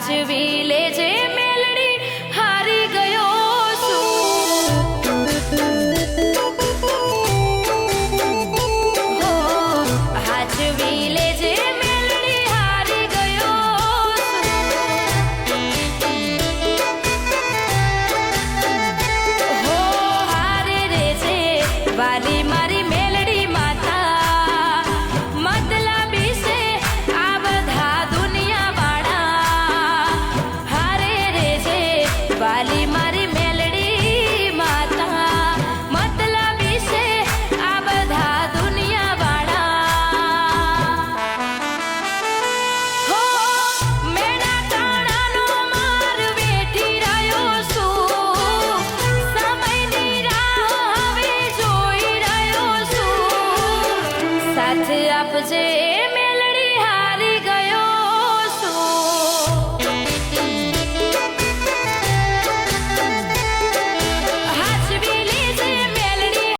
હાચવી લેજે મેલડી હારી ગયો હાચવી લેજે મેલડી હારી ગયો હો હારે રેજે વાલી મારી મેલડી માતા મતલબી છે આ બધા દુનિયા વાળા હારે રેજે વાલી મારી મેલડી માતા મતલબી છે આ બધા દુનિયા વાળા હો મેડા કાણાનો માર બેઠી રહ્યો છું સમયની રાહ હવે જોઈ રહ્યો છું સાથ આપજે